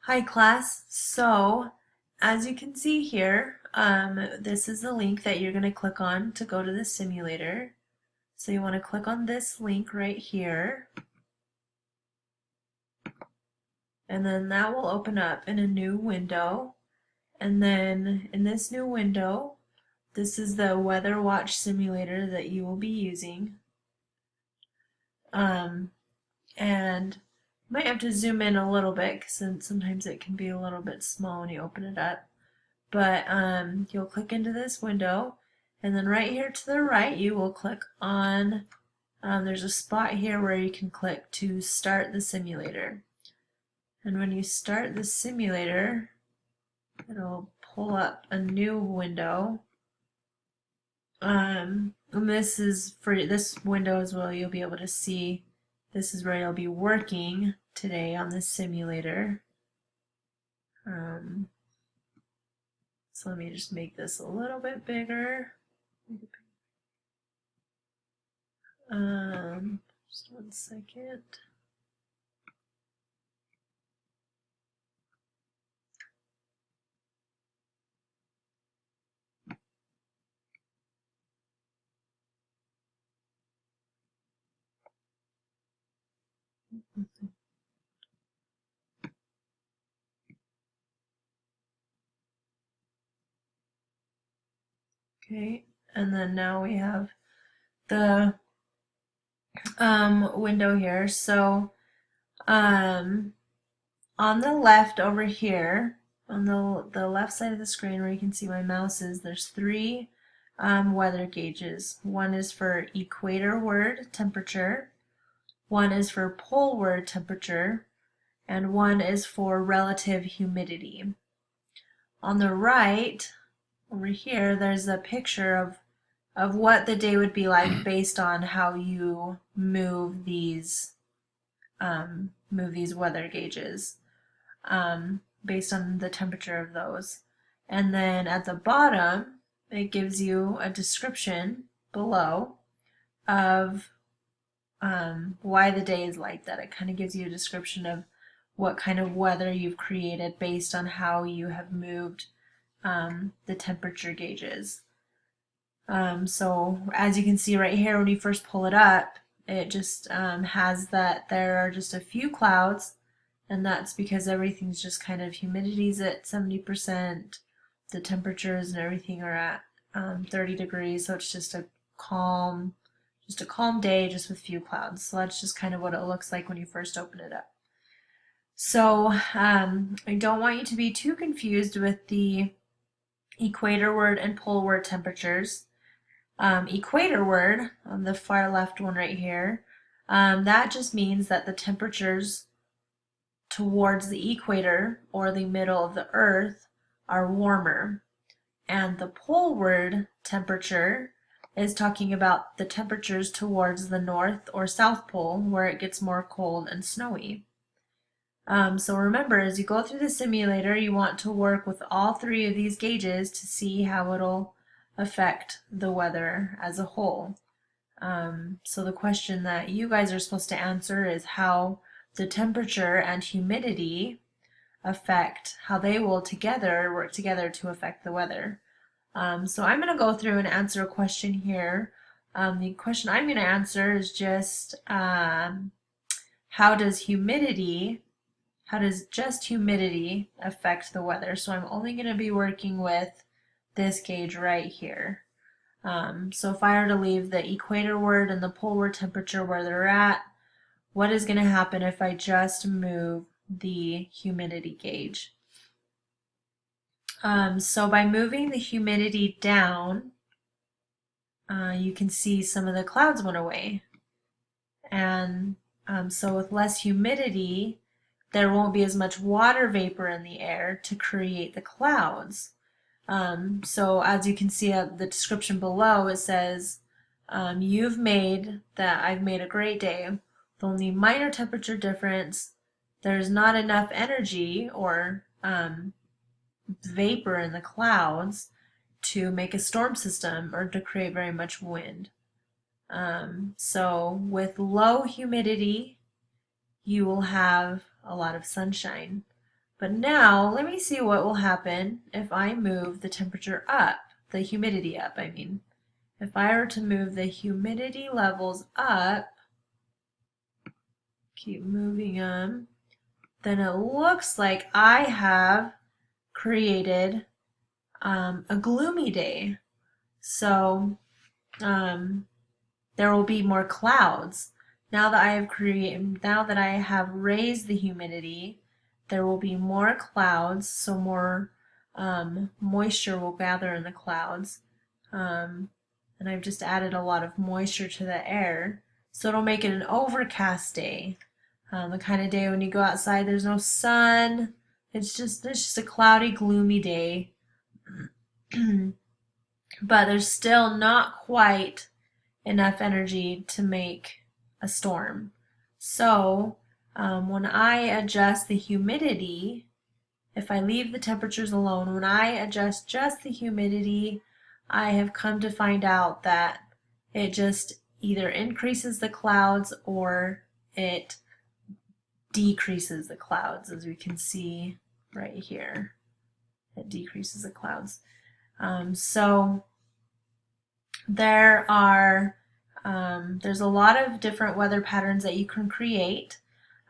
Hi class. So as you can see here, this is the link that you're going to click on to go to the simulator. So you want to click on this link right here, and then that will open up in a new window. And then in this new window, this is the Weather Watch simulator that you will be using. And you might have to zoom in a little bit since sometimes it can be a little bit small when you open it up. But you'll click into this window, and then right here to the right you will click on, there's a spot here where you can click to start the simulator. And when you start the simulator, it'll pull up a new window. And this is for this window as well. You'll be able to see this is where you'll be working today on this simulator. So let me just make this a little bit bigger. Just one second. Okay, and then now we have the window here. So on the left over here, on the left side of the screen where you can see my mouse is, there's three weather gauges. One is for equatorward temperature, one is for poleward temperature, and one is for relative humidity. On the right, over here, there's a picture of what the day would be like based on how you move these weather gauges, based on the temperature of those. And then at the bottom, it gives you a description below of why the day is like that. It kind of gives you a description of what kind of weather you've created based on how you have moved the temperature gauges. So as you can see right here, when you first pull it up, it just has that there are just a few clouds, and that's because everything's just kind of humidity's at 70%, the temperatures and everything are at 30 degrees, so it's just a calm day just with few clouds. So that's just kind of what it looks like when you first open it up. So I don't want you to be too confused with the equatorward and poleward temperatures. Equatorward, on the far left one right here, that just means that the temperatures towards the equator or the middle of the earth are warmer. And the poleward temperature is talking about the temperatures towards the north or south pole where it gets more cold and snowy. So remember, as you go through the simulator, you want to work with all three of these gauges to see how it'll affect the weather as a whole. So the question that you guys are supposed to answer is how the temperature and humidity affect, how they will work together to affect the weather. So I'm going to go through and answer a question here. The question I'm going to answer is just how does just humidity affect the weather? So I'm only going to be working with this gauge right here. So if I were to leave the equatorward and the poleward temperature where they're at, what is going to happen if I just move the humidity gauge? So by moving the humidity down, you can see some of the clouds went away. And so with less humidity, there won't be as much water vapor in the air to create the clouds. So as you can see at the description below, it says, I've made a great day with only minor temperature difference. There's not enough energy or vapor in the clouds to make a storm system or to create very much wind. So with low humidity, you will have a lot of sunshine. But now let me see what will happen if I move the temperature up, the humidity up, I mean. If I were to move the humidity levels up, keep moving them, then it looks like I have created a gloomy day. So there will be more clouds. Now that I have raised the humidity, there will be more clouds, so more moisture will gather in the clouds. And I've just added a lot of moisture to the air, so it'll make it an overcast day. The kind of day when you go outside, there's no sun. It's just a cloudy, gloomy day. But there's still not quite enough energy to make a storm. So when I adjust the humidity, if I leave the temperatures alone, when I adjust just the humidity, I have come to find out that it just either increases the clouds or it decreases the clouds, as we can see right here. It decreases the clouds. So there's a lot of different weather patterns that you can create.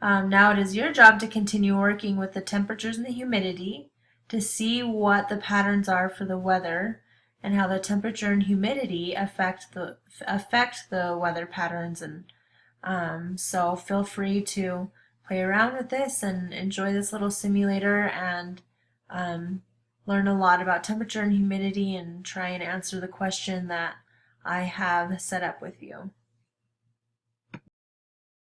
Now it is your job to continue working with the temperatures and the humidity to see what the patterns are for the weather and how the temperature and humidity affect the weather patterns. And so feel free to play around with this and enjoy this little simulator and learn a lot about temperature and humidity and try and answer the question that I have set up with you.